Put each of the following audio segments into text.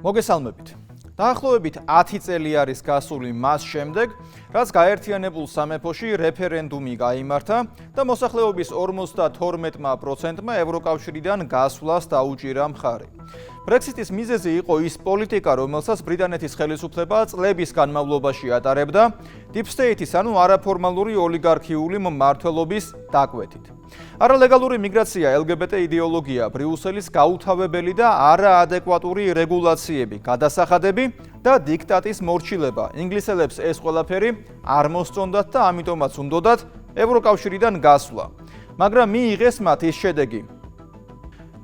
მოგესალმებით. დაახლოებით 10 წელი არის გასული მას შემდეგ, რაც გაერთიანებულ სამეფოში რეფერენდუმი გაიმართა და მოსახლეობის 52%-მა ევროკავშირიდან გასვლას დაუჭირა მხარი. ბრექსიტის მიზეზი იყო ის პოლიტიკა, რომელსაც ბრიტანეთის ხელისუფლება წლების განმავლობაში ატარებდა Deep State-ის, ანუ არაფორმალური ოლიგარქიული მმართველობის დაკვეთით. არალეგალური მიგრაცია, LGBT იდეოლოგია, ბრიუსელის გაუთავებელი და არაადეკვატური რეგულაციები, გადასახადები და დიქტატის მორჩილება. ინგლისელებს ეს ყველაფერი არ მოსწონდათ და ამიტომაც უნდოდათ ევროკავშირიდან გასვლა. მაგრამ მიიღეს მათ ის შედეგი.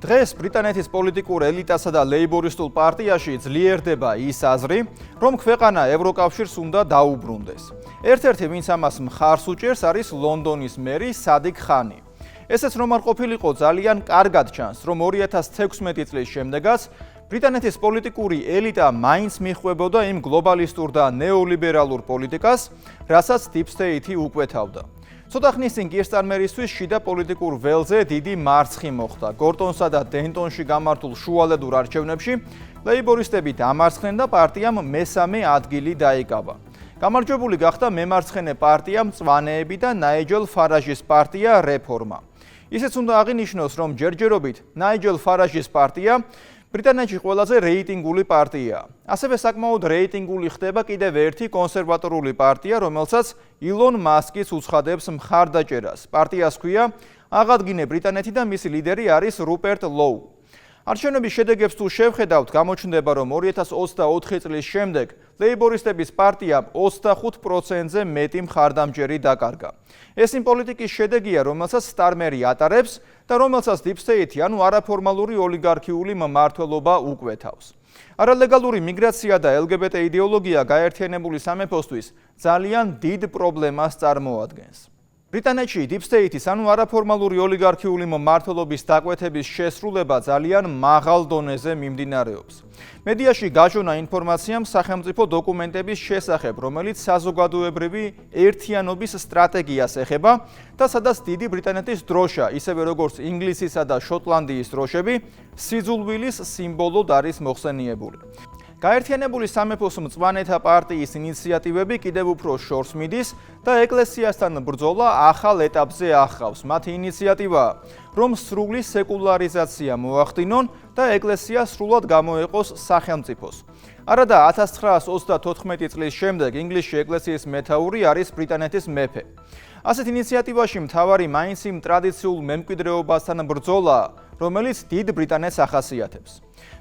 დღეს ბრიტანეთის პოლიტიკურ ელიტასა და ლეიბორისტულ პარტიაში ძლიერდება ის აზრი, რომ ქვეყანა ევროკავშირს უნდა დაუბრუნდეს. ერთ-ერთი, ვინც ამას მხარს უჭერს, არის ლონდონის მერი სადიკ ხანი. ესეც რომ არ ყოფილიყო, ძალიან კარგად ჩანს, რომ 2016 წლის შემდეგაც ბრიტანეთის პოლიტიკური ელიტა მაინც მიხვებოდა იმ გლობალისტურ და ნეოლიბერალურ პოლიტიკას, რასაც Deep State უკვეთავდა. ცოტა ხნის წინ კირ სტარმერისთვის შიდა პოლიტიკურ ველზე დიდი მარცხი მოხდა. გორტონსა და დენტონში გამართულ შუალედურ არჩევნებში ლეიბორისტები დამარცხდნენ და პარტიამ მესამე ადგილი დაიკავა. გამარჯვებული გახდა მემარცხენე პარტია მწვანეები და ნაიჯელ ფარაჟის პარტია რეფორმა. ისეც უნდა აღინიშნოს, რომ ჯერჯერობით ნაიჯელ ფარაჟის პარტია ბრიტანეთში ყველაზე რეიტინგული პარტიაა. ასევე საკმაოდ რეიტინგული ხდება კიდევ ერთი კონსერვატორული პარტია, რომელსაც ილონ მასკიც უცხადებს მხარდაჭერას. პარტიას ჰქვია აღადგინე ბრიტანეთი და მისი ლიდერი არის რუპერტ ლოუ. არჩევნების შედეგებს თუ შევხედავთ, გამოჩნდება, რომ 2024 წლის შემდეგ ლეიბორისტების პარტიამ 25%-ზე მეტი მხარდამჭერი დაკარგა. ეს იმ პოლიტიკის შედეგია, რომელსაც სტარმერი ატარებს და რომელსაც Deep State, ანუ არაფორმალური ოლიგარქიული მმართველობა უკვეთავს. არალეგალური მიგრაცია და LGBT იდეოლოგია გაერთიანებული სამეფოსთვის ძალიან დიდ პრობლემას წარმოადგენს. ბრიტანეთში Deep State-ის, ანუ არაფორმალური ოლიგარქიული მმართველობის დაკვეთების შესრულება ძალიან მაღალ დონეზე მიმდინარეობს. მედიაში გაჟონა ინფორმაციამ სახელმწიფო დოკუმენტების შესახებ, რომელიც საზოგადოებრივი ერთიანობის სტრატეგიას ეხება და სადაც დიდი ბრიტანეთის დროშა, ისევე როგორც ინგლისისა და შოტლანდიის დროშები, სიძულვილის სიმბოლოდ არის მოხსენიებული. გაერთიანებული სამეფოს მწვანეთა პარტიის ინიციატივები კიდევ უფრო შორს მიდის და ეკლესიასთან ბრძოლა ახალ ეტაპზე ახავს. მათი ინიციატივაა, რომ სრული სეკულარიზაცია მოახდინონ და ეკლესია სრულად გამოეყოს სახელმწიფოს. არადა 1934 წლის შემდეგ ინგლისში ეკლესიის მეთაური არის ბრიტანეთის მეფე. ასეთ ინიციატივაში მთავარი მაინც იმ ტრადიციულ მემკვიდრეობასთან ბრძოლაა, რომელიც დიდ ბრიტანეთს ახასიათებს.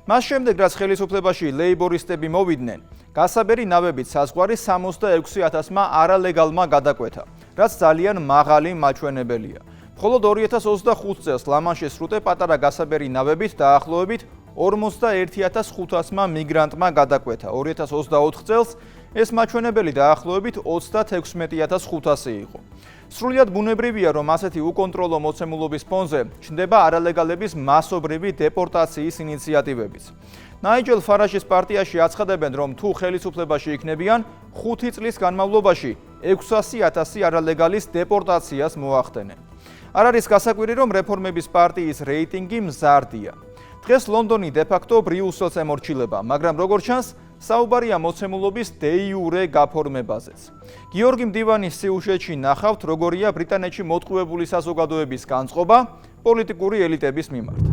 მას შემდეგ, რაც ხელისუფლებაში ლეიბორისტები მოვიდნენ, გასაბერი ნავებით საზღვარი 66,000-მა არალეგალმა გადაკვეთა, რაც ძალიან მაღალი მაჩვენებელია. მხოლოდ 2025 წელს ლა-მანშის სრუტე პატარა გასაბერი ნავებით დაახლოებით 41,500-მა მიგრანტმა გადაკვეთა. 2024 წელს ეს მაჩვენებელი დაახლოებით 36,500 იყო. სრულიად ბუნებრივია, რომ ასეთი უკონტროლო მოცემულობის ფონზე ჩნდება არალეგალების მასობრივი დეპორტაციის ინიციატივებიც. ნაიჯელ ფარაჟის პარტიაში აცხადებენ, რომ თუ ხელისუფლებაში იქნებიან, 5 წლის განმავლობაში 600,000 არალეგალის დეპორტაციას მოახდენენ. არ არის გასაკვირი, რომ რეფორმების პარტიის რეიტინგი მზარდია. დღეს ლონდონი დე-ფაქტო ბრიუსელს ემორჩილება, მაგრამ როგორც ჩანს, საუბარია მოცემულობის დე-იურე გაფორმებაზეც. გიორგი მდივანის სიუჟეტში ნახავთ, როგორია ბრიტანეთში მოტყუებული საზოგადოების განწყობა პოლიტიკური ელიტების მიმართ.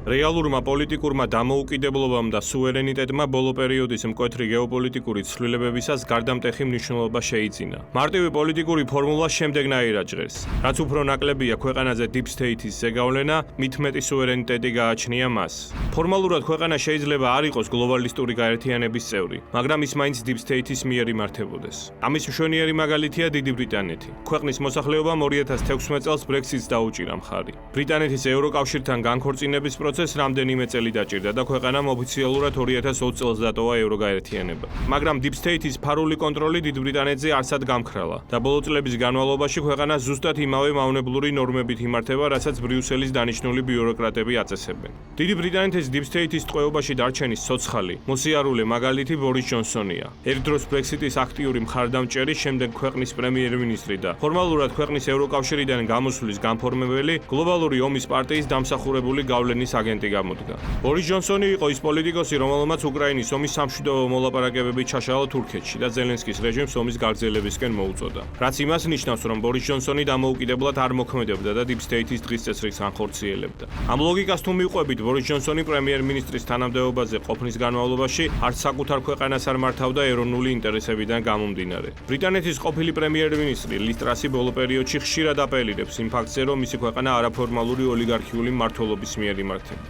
რეალურმა პოლიტიკურმა დამოუკიდებლობამ და სუვერენიტეტმა ბოლო პერიოდის მკვეთრი გეოპოლიტიკური ცვლილებებისას გარდამტეხი მნიშვნელობა შეიძინა. მარტივი პოლიტიკური ფორმულა შემდეგნაირად ჟღერს. რაც უფრო ნაკლებია ქვეყანაზე Deep State-ის ზეგავლენა, მით მეტი სუვერენიტეტი გააჩნია მას. ფორმალურად ქვეყანა შეიძლება არ იყოს გლობალისტური გაერთიანების წევრი, მაგრამ ის მაინც Deep State-ის მიერ იმართებოდეს. ამის მშვენიერი მაგალითია დიდი ბრიტანეთი. ქვეყნის მოსახლეობამ 2016 წელს Brexit-ს დაუჭირა მხარი. ბრიტანეთის ევროკავშირთან განქორწინების პროცესს რამდენიმე წელი დაჭირდა და ქვეყანამ ოფიციალურად 2020 წელს დატოვა ევროგაერთიანება. მაგრამ Deep State-ის ფარული კონტროლი დიდ ბრიტანეთზე არსად გამქრალა და ბოლო წლების განმავლობაში ქვეყანა ზუსტად იმავე მავნებლური ნორმებით იმართება, რასაც ბრიუსელის დანიშნული ბიუროკრატები აწესებენ. დიდი ბრიტანეთის Deep State-ის ტყვეობაში დარჩენის ცოცხალი, მოსიარულე მაგალითი ბორის ჯონსონია. ერთდროს Brexit-ის აქტიური მხარდამჭერი, შემდეგ ქვეყნის პრემიერ-მინისტრი და ფორმალურად ქვეყნის ევროკავშირიდან გამოსვლის განფორმებელი გლობალური ომის პარტიის დამსახურებული გავლენის აგენტი გამოდგა. ბორის ჯონსონი იყო ის პოლიტიკოსი, რომელმაც უკრაინის ომის სამშვიდობო მოლაპარაკებები ჩაშალა თურქეთში და ზელენსკის რეჟიმს ომის გაგრძელებისკენ მოუწოდა. რაც იმას ნიშნავს, რომ ბორის ჯონსონი დამოუკიდებლად არ მოქმედებდა და Deep State-ის დღის წესრიგს ანხორციელებდა. ამ ლოგიკას თუ მივყვებით, ბორის ჯონსონი პრემიერ-მინისტრის თანამდებობაზე ყოფნის განმავლობაში არც საკუთარ ქვეყანას არ მართავდა ეროვნული ინტერესებიდან გამომდინარე. ბრიტანეთის ყოფილი პრემიერ-მინისტრი ლის ტრასი ბოლო პერიოდში ხშირად აპელირებს იმ ფაქტზე, რომ მისი ქვეყანა არაფორმალური ოლიგარქიული მმართველობის მიერ იმართება.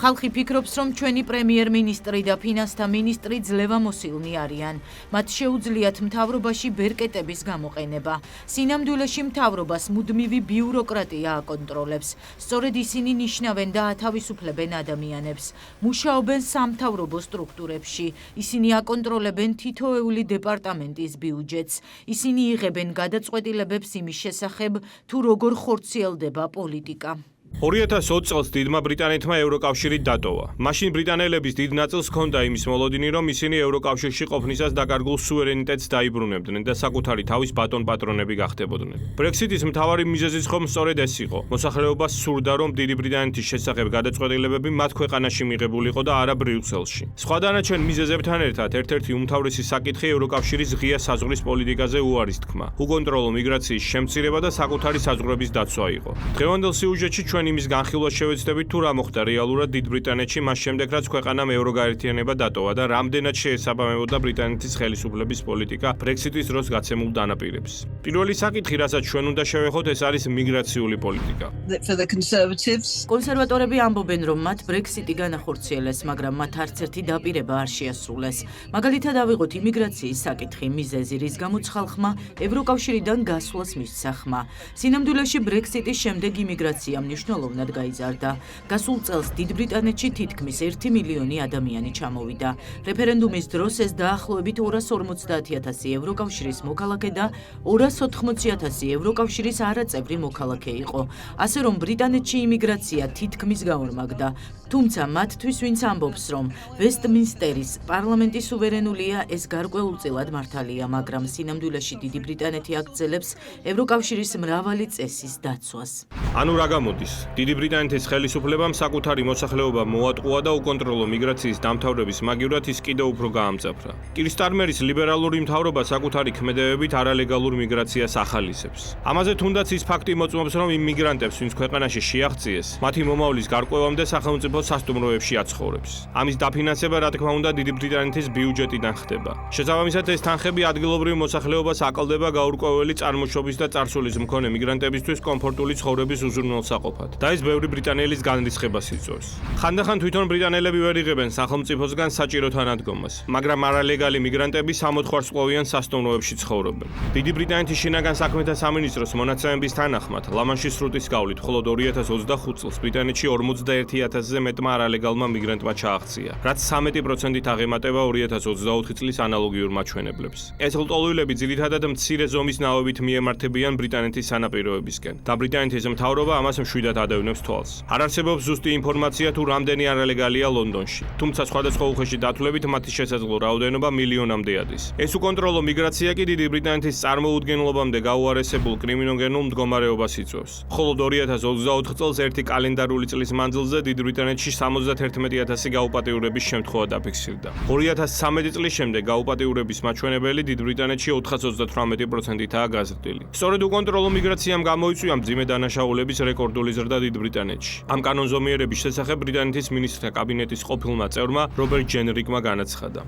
ხალხი ფიქრობს, რომ ჩვენი პრემიერ-მინისტრი და ფინანსთა მინისტრი ძლევამოსილნი არიან. მათ შეუძლიათ მთავრობაში ბერკეტების გამოყენება. სინამდვილეში მთავრობას მუდმივი ბიუროკრატია აკონტროლებს. სწორედ ისინი ნიშნავენ და ათავისუფლებენ ადამიანებს. მუშაობენ სამთავრობო სტრუქტურებში. ისინი აკონტროლებენ თითოეული დეპარტამენტის ბიუჯეტს. ისინი იღებენ გადაწყვეტილებებს იმის შესახებ, თუ როგორ ხორციელდება პოლიტიკა. 2020 წელს დიდმა ბრიტანეთმა ევროკავშირი დატოვა. მაშინ ბრიტანელების დიდ ნაწილს ჰქონდა იმის მოლოდინი, რომ ისინი ევროკავშირში ყოფნისას დაკარგულ სუვერენიტეტს დაიბრუნებდნენ და საკუთარი თავის ბატონ-პატრონები გახდებოდნენ. ბრექსიტის მთავარი მიზეზიც ხომ სწორედ ეს იყო. მოსახლეობას სურდა, რომ დიდი ბრიტანეთის შესახებ გადაწყვეტილებები მათ ქვეყანაში მიღებულიყო და არა ბრიუსელში. სხვა დანარჩენ მიზეზებთან ერთად ერთ-ერთი უმთავრესი საკითხი ევროკავშირის ღია საზღვრის პოლიტიკაზე უარის თქმა, უკონტროლო მიგრაციის შემცირება და საკუთარი საზღვრების დაცვა იყო. დღევანდელ სიუჟეტში ჩვენ იმის განხილვას შევეცდებით, თუ რა მოხდა რეალურად დიდ ბრიტანეთში მას შემდეგ, რაც ქვეყანამ ევროგაერთიანება დატოვა და რამდენად შეესაბამებოდა ბრიტანეთის ხელისუფლების პოლიტიკა ბრექსიტის დროს გაცემულ დანაპირებს. პირველი საკითხი, რასაც ჩვენ უნდა შევეხოთ, ეს არის მიგრაციული პოლიტიკა. კონსერვატორები ამბობენ, რომ მათ ბრექსიტი განახორციელეს, მაგრამ მათ არც ერთი დაპირება არ შეასრულეს. მაგალითად ავიღოთ იმიგრაციის საკითხი, მიზეზი, რის გამოც ხალხმა ევროკავშირიდან გასვლას მისცა ხმა. სინამდვილეში ბრექსიტის შემდეგ იმიგრაცია მნიშვნელოვნად გაიზარდა. გასულ წელს დიდ ბრიტანეთში თითქმის 1 მილიონი ადამიანი ჩამოვიდა. რეფერენდუმის დროს ეს დაახლოებით 250,000 ევროკავშირის მოქალაქე და 280,000 ევროკავშირის არაწევრი მოქალაქე იყო. ასე რომ ბრიტანეთში იმიგრაცია თითქმის გაორმაგდა. თუმცა მათთვის, ვინც ამბობს, რომ ვესტმინსტერის პარლამენტი სუვერენულია, ეს გარკვეულწილად მართალია, მაგრამ სინამდვილეში დიდი ბრიტანეთი აგრძელებს ევროკავშირის მრავალი წესის დაცვას. ანუ რა გამოდის? დიდი ბრიტანეთის ხელისუფლებამ საკუთარი მოსახლეობა მოატყუა და უკონტროლო მიგრაციის დამთავრების მაგივრად ის კიდევ უფრო გაამძაფრა. კիր სტარმერის ლიბერალური მთავრობა საკუთარი ქმედებებით არალეგალურ მიგრაციას ახალისებს. ამაზე თუნდაც ის ფაქტი მოწმობს, რომ იმ მიგრანტებს, ვინც ქვეყანაში შეაღწიეს, მათი მომავლის გარკვევამდე სახელმწიფო სასტუმროებში აცხოვრებს. ამის დაფინანსება, რა თქმა უნდა, დიდი ბრიტანეთის ბიუჯეტიდან ხდება. შესაბამისად, ეს თანხები ადგილობრივ მოსახლეობას აკლდება გაურკვეველი წარმოშობის და წარსულის მქონე მიგრანტებისთვის კომფორტული ცხოვრების უზრუნველსაყოფად და ეს ბევრი ბრიტანელის განრისხებას იწვევს. ხანდახან თვითონ ბრიტანელები ვერ იღებენ სახელმწიფოსგან საჭირო თანადგომას, მაგრამ არალეგალი მიგრანტები სამოთხარსკვლავიან სასტუმროებში ცხოვრობენ. დიდი ბრიტანეთის შინაგან საქმეთა სამინისტროს მონაცემების თანახმად, ლა-მანშის სრუტის გავლით მხოლოდ 2025 წელს ბრიტანეთში 41,000-ზე მეტმა არალეგალმა მიგრანტმა ჩააღწია, რაც 13%-ით აღემატება 2024 წლის ანალოგიურ მაჩვენებლებს. ეს ლტოლვილები ძირითადად მცირე ზომის ნავებით მიემართებიან ბრიტანეთის სანაპიროებისკენ და ბრიტანეთის მთავრობა ამას მშვიდად ადევნებს თვალს. არ არსებობს ზუსტი ინფორმაცია თუ რამდენი არალეგალია ლონდონში, თუმცა სხვადასხვა უხეში დათვლებით მათი შესაძლო რაოდენობა მილიონამდე ადის. ეს უკონტროლო მიგრაცია კი დიდი ბრიტანეთის წარმოუდგენლობამდე გაუარესებულ კრიმინოგენულ მდგომარეობას იწვევს. მხოლოდ 2024 წელს ერთი კალენდარული წლის მანძილზე დიდ ბრიტანეთში 71,000 გაუპატიურების შემთხვევა დაფიქსირდა. 2013 წლის შემდეგ გაუპატიურების მაჩვენებელი დიდ ბრიტანეთში 438%-ითაა გაზრდილი. სწორედ უკონტროლო მიგრაციამ გამოიწვია მძიმე დანაშაულების რეკორდული ზრდა დიდ ბრიტანეთში. ამ კანონზომიერების შესახებ ბრიტანეთის მინისტრთა კაბინეტის ყოფილმა წევრმა რობერტ ჯენრიკმა განაცხადა.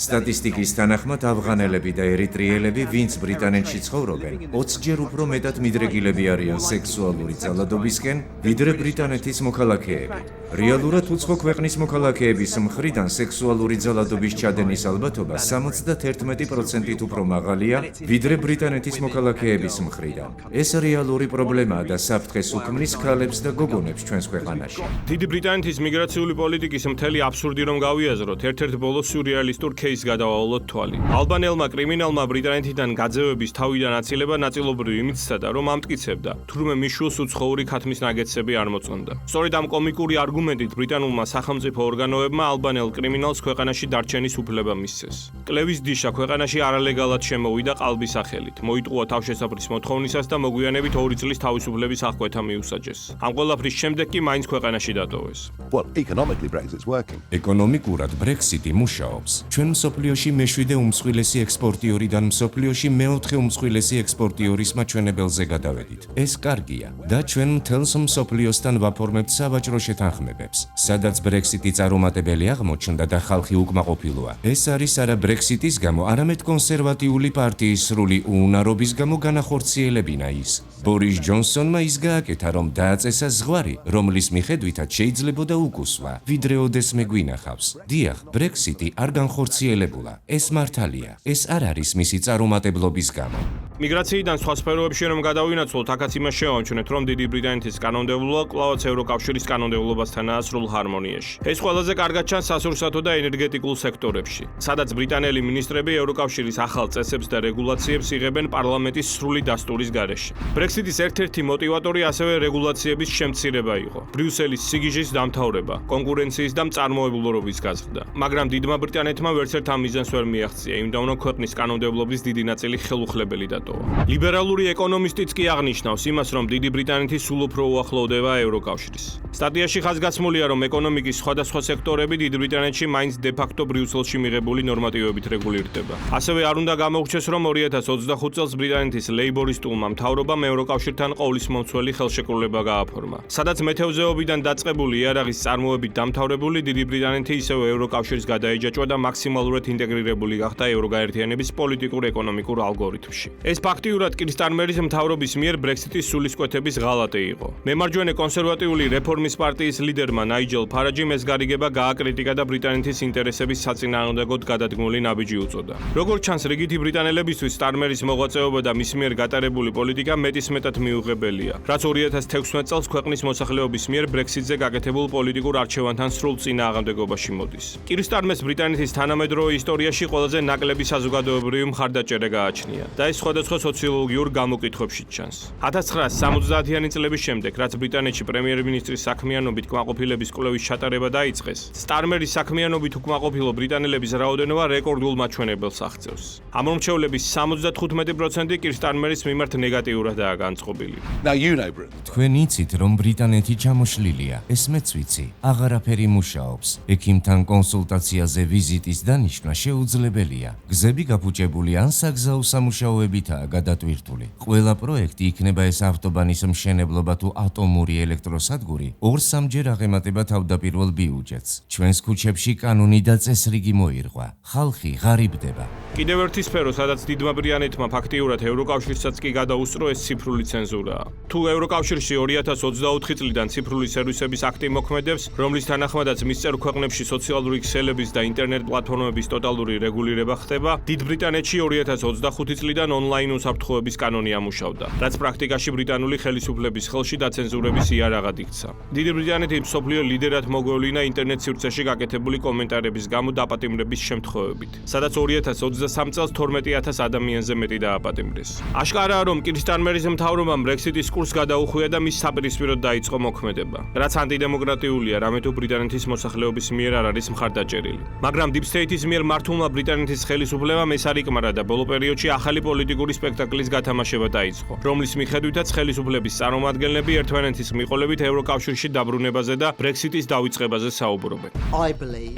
სტატისტიკის თანახმად ავღანელები და ერიტრიელები, ვინც ბრიტანეთში ცხოვრობენ, 20-ჯერ უფრო მეტად მიდრეკილები არიან სექსუალური ძალადობისკენ, ვიდრე ბრიტანეთის მოქალაქეები. რეალურად უცხო ქვეყნის მოქალაქეების მხრიდან სექსუალური ძალადობის ჩადენის ალბათობა 71%-ით უფრო მაღალია, ვიდრე ბრიტანეთის მოქალაქეების მხრიდან. ეს რეალური პრობლემაა და საფრთხეს უქმნის ქალებს და გოგონებს ჩვენს ქვეყანაში. დიდი ბრიტანეთის მიგრაციული პოლიტიკის მთელი აბსურდი რომ გავიაზროთ ერთ-ერთ ბოლო სიურრეალისტურ кейსს გადავალოთ თვალი. ალბანელმა კრიმინალმა ბრიტანეთიდან გაძევების თავიდან აწილება ნაწილობრივ იმით სცადა, რომ ამტკიცებდა, თურმე მიშულს უცხოური ქათმის ნაგეთსები არ მოწონდა. სწორედ ამ კომიკური არგუმენტით ბრიტანულმა სახელმწიფო ორგანოებმა ალბანელ კრიმინალს ქვეყანაში დარჩენის უფლება მისცეს. კლევის დიშა ქვეყანაში არალეგალად შემოვიდა ყალბის სახელით, მოიტყუა თავშესაფრის მოთხოვნისას და მოგვიანებით 2 წლის თავისუფლების აღკვეთა მიუსაჯეს. ამ ყველაფრის შემდეგ კი მაინც ქვეყანაში დატოვეს. Well, economically Brexit's working. ეკონომიკურად ბრექსიტი მუშაობს. ჩვენ მსოფლიოში მე-7 უმსხვილესი ექსპორტიორიდან მსოფლიოში მე-4 უმსხვილესი ექსპორტიორის მაჩვენებელზე გადავედით. ეს კარგია და ჩვენ მთელს მსოფლიოსთან ვაფორმებთ სავაჭრო შეთანხმებებს, სადაც ბრექსიტი წარუმატებელი აღმოჩნდა და ხალხი უკმაყოფილოა. ეს არის არა ბრექსიტის გამო, არამედ კონსერვატიული პარტიის სრული უუნარობის გამო განახორციელებინა ის. ბორის ჯონსონმა ის გააკეთა, რომ დააწესა ზღვარი, რომლის მიხედვითაც შეიძლებოდა უკუსვა, ვიდრე ოდესმე გვინახავს. დიახ, ბრექსიტი არ განხორციელებულა. ეს მართალია. ეს არ არის მისი წარუმატებლობის გამო. მიგრაციიდან სხვა სფეროებში რომ გადავინაცვლოთ, აქაც იმას შევამჩნევთ, რომ დიდი ბრიტანეთის კანონმდებლობა კვლავაც ევროკავშირის კანონმდებლობასთანაა სრულ ჰარმონიაში. ეს ყველაზე კარგად ჩანს სასურსათო და ენერგეტიკულ სექტორებში, სადაც ბრიტანელი მინისტრები ევროკავშირის ახალ წესებს და რეგულაციებს იღებენ პარლამენტის სრული დასტურის გარეშე. ბრექსიტის ერთ-ერთი მოტივატორი ასევე რეგულაციების შემცირება იყო. ბრიუსელის სიგიჟის დამთავრება, კონკურენციის და მწარმოებლურობის გაზრდა. მაგრამ დიდმა ბრიტანეთმა ვერცერთ ამ მიზანს ვერ მიაღწია, იმდავნო ქვეყნის კანონმდებლობის დიდი ნაწილი ხელუხლებელი დატოვა. ლიბერალური ეკონომისტიც კი აღნიშნავს იმას, რომ დიდი ბრიტანეთი სულ უფრო უახლოვდება ევროკავშირის. სტატიაში ხაზგასმულია, რომ ეკონომიკის სხვადასხვა სექტორები დიდ ბრიტანეთში მაინც დე-ფაქტო ბრიუსელში მიღებული ნორმატივებით რეგულირდება. ასევე არ უნდა გამოგვჩეს, რომ 2025 წელს ბრიტანეთის ლეიბორისტულმა მთავრობამ ევროკავშირთან ყოვლისმომცველი ხელშეკრულება გააფორმა, სადაც მეთევზეობიდან დაწყებული იარაღის წარმოებით დამთავრებული დიდი ბრიტანეთი ისევე ევროკავშირს გადაეჯაჭვა და მაქსიმალურად ინტეგრირებული გახდა ევროგაერთიანების პოლიტიკურ-ეკონომიკურ ალგორითმში. ეს ფაქტიურად კիր სტარმერის მთავრობის მიერ ბრექსიტის სულისკვეთების ღალატი იყო. მემარჯვენე კონსერვატიული რეფორმის პარტიის ლიდერმა ნაიჯელ ფარაჯიმ ეს გარიგება გააკრიტიკა და ბრიტანეთის ინტერესების საწინააღმდეგოდ გადადგმული ნაბიჯი უწოდა. როგორც ჩანს, რიგითი ბრიტანელებისთვის სტარმერის მოღვაწეობა და მის მიერ გატარებული პოლიტიკა მეტისმეტად მიუღებელია, რაც 2016 წელს ქვეყნის მოსახლეობის მიერ ბრექსიტზე გაკეთებულ პოლიტიკურ არჩევანთან სრულ წინააღმდეგობაში მოდის. კիր სტარმერს ბრიტანეთის თანამედროვე ისტორიაში ყველაზე ნაკლები საზოგადოებრივი მხარდაჭერა გააჩნია და ეს სხვადასხვა სოციოლოგიურ გამოკითხვებში ჩანს. 1970-იანი წლების შემდეგ, რაც ბრიტანეთში პრემიერ-მინისტრის საქმიანობით კმაყოფილების კვლევის ჩატარება დაიწყეს, სტარმერის საქმიანობით უკმაყოფილო ბრიტანელების რაოდენობა რეკორდულ მაჩვენებელს აღწევს. ამ მომრჩევლების 75% კիր სტარმერის მიმართ ნეგატიურადაა განწყობილი. Now you know Britain. თქვენ იცით, რომ ბრიტანეთი ჩამოშლილია. ეს მეც ვიცი. აღარაფერი მუშაობს. ექიმთან კონსულტაციაზე ვიზიტის დანიშვნა შეუძლებელია. გზები გაფუჭებული ან საგზაო სამუშაოებითაა გადატვირთული. ყველა პროექტი, იქნება ეს ავტობანის მშენებლობა თუ ატომური ელექტროსადგური, 2-3ჯერ აღემატება თავდაპირველ ბიუჯეტს. ჩვენს ქუჩებში კანონი და წესრიგი მოირღვა. ხალხი ღარიბდება. კიდევ ერთი სფერო, სადაც დიდმა ბრიტანეთმა ფაქტიურად ევროკავშირსაც კი გადაუსწრო, ეს ციფრული ცენზურაა. თუ ევროკავშირში 2024 წლიდან ციფრული სერვისების აქტი მოქმედებს, რომლის თანახმადაც მის წევრ ქვეყნებში სოციალური ქსელების და ინტერნეტ პლატფორმების ტოტალური რეგულირება ხდება, დიდ ბრიტანეთში 2025 წლიდან ონლაინ უსაფრთხოების კანონი ამუშავდა, რაც პრაქტიკაში ბრიტანული ხელისუფლების ხელში დაცენზურების იარაღად იქცა. დიდი ბრიტანეთი მსოფლიო ლიდერად მოგვევლინა ინტერნეტ სივრცეში გაკეთებული კომენტარების გამო დაპატიმრების შემთხვევებით, სადაც 2023 წელს 12000 ადამიანზე მეტი დააპატიმრეს. აშკარაა, რომ კիր სტარმერის მთავრობამ ბრექსიტის კურსს გადაუხვია და მის საპირისპიროდ დაიწყო მოქმედება, რაც ანტიდემოკრატიულია, რამე თუ ბრიტანეთის მოსახლეობის მიერ არ არის მხარდაჭერილი. მაგრამ Deep State-ის მიერ მართულმა ბრიტანეთის ხელისუფლებამ ეს არ იკმარა და ბოლო პერიოდში ახალი პოლიტიკური სპექტაკლის გათამაშება დაიწყო, რომლის მიხედვითაც ხელისუფლების წარმომადგენლები ერთმანეთის მიყოლებით ევროკავშირში დაბრუნებაზე და ბრექსიტის დავიწყებაზე საუბრობენ.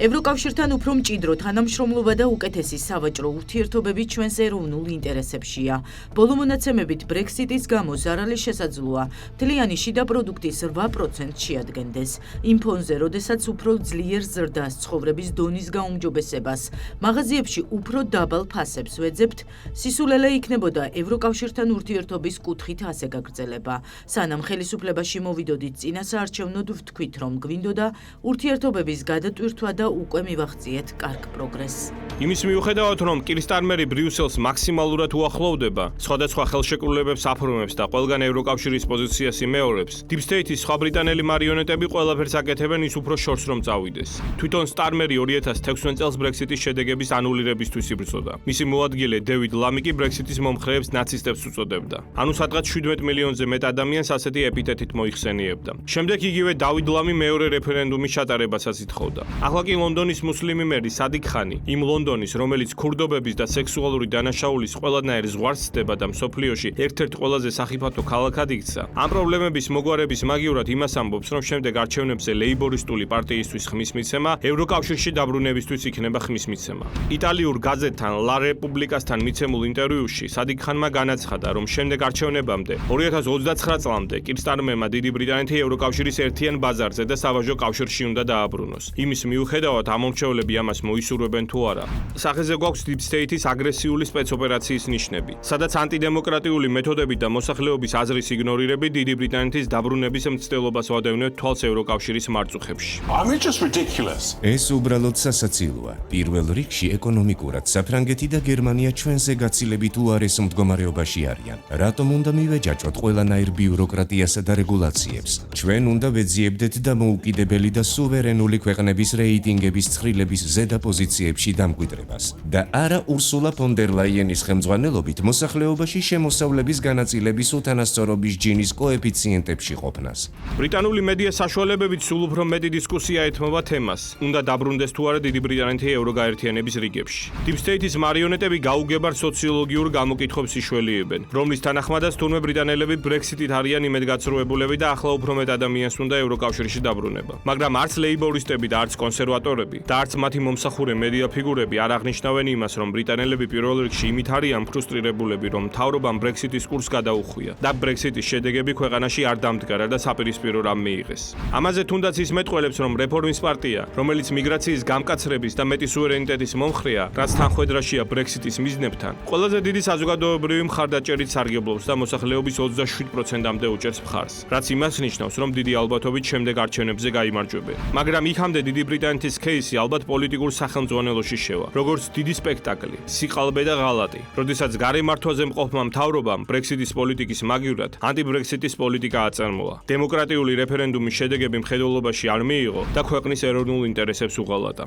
ევროკავშირთან უფრო მჭიდრო თანამშრომლობა და უკეთესი სავაჭრო ურთიერთობები ჩვენს ეროვნულ ინტერესებშია. ბოლო მონაცემებით ბრექსიტის გამო ზარალი შესაძლოა მთლიანი შიდა პროდუქტის 8% შეადგენდეს. იმ ფონზე, როდესაც უფრო ძლიერ ზრდას, ცხოვრების დონის გაუმჯობესებას, მაღაზიებში უფრო დაბალ ფასებს ვეძებთ, სისულელე იქნებოდა ევროკავშირთან ურთიერთობის კუთხით ასე გაგრძელება. სანამ ხელისუფლებაში მოვიდოდით წინასაარჩევნოდ ვთქვით, რომ გვინდოდა ურთიერთობების გადატვირთვა და უკვე მივაღწიეთ კარგ პროგრესს. იმის მიუხედავად, რომ კիր სტარმერი ბრიუსელს მაქსიმალურად უახლოვდება, სხვადასხვა ხელშეკრულებებს აფორმებს და ყველგან ევროკავშირის პოზიციას იმეორებს, Deep State-ის სხვა ბრიტანელი მარიონეტები ყველაფერს აკეთებენ ის უფრო შორს რომ წავიდეს. თუ თვითონ სტარმერი 2016 წელს Brexit-ის შედეგების ანულირებისთვის იბრძოდა. მისი მოადგილე დევიდ ლამი კი Brexit-ის მომხრეებს ნაცისტებს უწოდებდა. ანუ სადღაც 17 მილიონზე მეტ ადამიანს ასეთი ეპიტეტით მოიხსენიებდა. შემდეგ იგივე დავიდ ლამი მეორე რეფერენდუმის ჩატარებასაც ითხოვდა. ახლა კი ლონდონის მუსლიმი მერი სადიკ ხანი, იმ ლონდონის, რომელიც ქურდობების და სექსუალური დანაშაულის ყველანაირ ზღვარს ცდება და მსოფლიოში ერთ-ერთ ყველაზე სახიფათო ქალაქად იქცა. ამ პრობლემების მოგვარების მაგივრად იმას ამბობს, რომ შემდეგ არჩევნებზე ლეიბორისტული პარტიისთვის ხმის მიცემა, ევროკავშირში დაბრუნებისთვის იქნება ხმის მიცემა. იტალიურ გაზეთთან ლა რეპუბლიკასთან მიცემულ ინტერვიუში სადიკ ხანმა განაცხადა, რომ შემდეგ არჩევნებამდე 2029 წლამდე კირსტარმერმა დიდი ბრიტანეთი ევროკავშირის ერთიან ბაზარზე და სავაჟო კავშირში უნდა დააბრუნოს. იმის მიუხედავად ამომრჩევლები ამას მოისურვებენ თუ არა. სახეზე გვაქვს Deep State-ის აგრესიული სპეცოპერაციის ნიშნები, სადაც ანტიდემოკრატიული მეთოდებით და მოსახლეობის აზრის იგნორირებით დიდი ბრიტანეთის დაბრუნების მცდელობას ვადევნებთ თვალს ევროკავშირის მარწუხებში. I mean, just ridiculous. ეს უბრალოდ სასაცილოა. პირველ რიგში ეკონომიკურად საფრანგეთი და გერმანია ჩვენზე გაცილებით უარეს მდგომარეობაში არიან. რატომ უნდა მივეჯაჭვოთ ყველანაირ ბიუროკრატიასა და რეგულაციებს? ჩვენ უნდა ვეძიებდეთ დამოუკიდებელი და სუვერენული ქვეყნების რეიტინგების ცხრილების ზედა პოზიციებში დამკვიდრებას და არა ურსულა ფონ დერ ლაიენის ხელმძღვანელობით მოსახლეობაში შემოსავლების განაწილების უთანასწორობის ჯინის კოეფიციენტებში ყოფნას. ბრიტანული მედია საშუალებებით სულ უფრო მეტი დისკუსია ეთმობა თემას. უნდა დაბრუნდეს თუ არა დიდი ბრიტანეთი ევროგაერთიანების რიგებში. Deep State-ის მარიონეტები გაუგებარ სოციოლოგიურ გამოკითხვებს იშველიებენ, რომლის თანახმადაც თურმე ბრიტანელები Brexit-ით არიან იმედგაცრუებულები და ახლა უფრო მეტ ადამიანს უნდა ევროკავშირში დაბრუნება. მაგრამ არც ლეიბორისტები და არც კონსერვატორები და არც მათი მომსახურე მედია ფიგურები არ აღნიშნავენ იმას, რომ ბრიტანელები პირველ რიგში იმით არიან ფრუსტრირებულები, რომ მთავრობამ Brexit-ის კურსს გადაუხვია და Brexit-ის შედეგები ქვეყანაში არ დამდგარა და საპირისპირო რამ მიიღეს. ამაზე თუნდაც ის მეტყველებს, რომ რეფორმის პარტია, რომელიც მიგრაციის გამკაცრების და მეტი სუვერენიტეტის მომხრეა, რაც თანხვედრაშია Brexit-ის მიზნებთან, ყველაზე დიდი საზოგადოებრივი მხარდაჭერით სარგებლობს და მოსახლეობის 27%-ამდე უჭერს მხარს, რაც იმას ნიშნავს, რომ დიდი ალბათობით შემდეგ არჩევნებზე გაიმარჯვებენ. მაგრამ იქამდე დიდი ბრიტანეთის кейსი ალბათ პოლიტიკურ სახელმძღვანელოში შევა, როგორც დიდი სპექტაკლი, სიყალბე და ღალატი, როდესაც გარემართვაზე მყოფმა მთავრობამ Brexit-ის პოლიტიკის მაგივრად ანტი-Brexit-ის პოლიტიკა აწარმოა. დემოკრატიული რეფერენდუმის შედეგები მხედველობაში არ მიიღო და ქვეყნის ეროვნულ ინტერესებს უღალატა.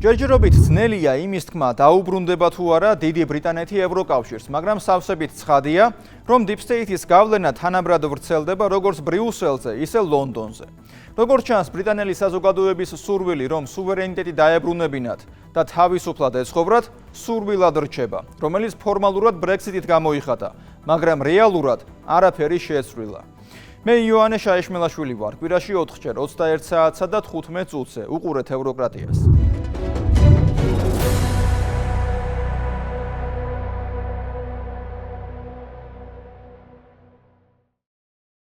ჯერჯერობით ძნელია იმის თქმა, დაუბრუნდება თუ არა დიდი ბრიტანეთი ევროკავშირს, მაგრამ სავსებით ცხადია, რომ Deep State-ის გავლენა თანაბრად ვრცელდება როგორც ბრიუსელზე, ისე ლონდონზე. როგორც ჩანს, ბრიტანელი საზოგადოების სურვილი, რომ სუვერენიტეტი დაებრუნებინათ და თავისუფლად ეცხოვრათ, სურვილად რჩება, რომელიც ფორმალურად Brexit-ით გამოიხატა, მაგრამ რეალურად არაფერი შეეცვლილა. მე იოანე შაიშმელაშვილი ვარ, კვირაში 4 ჯერ 21 საათსა და 15 წუთზე უყურეთ ევროკრატიას.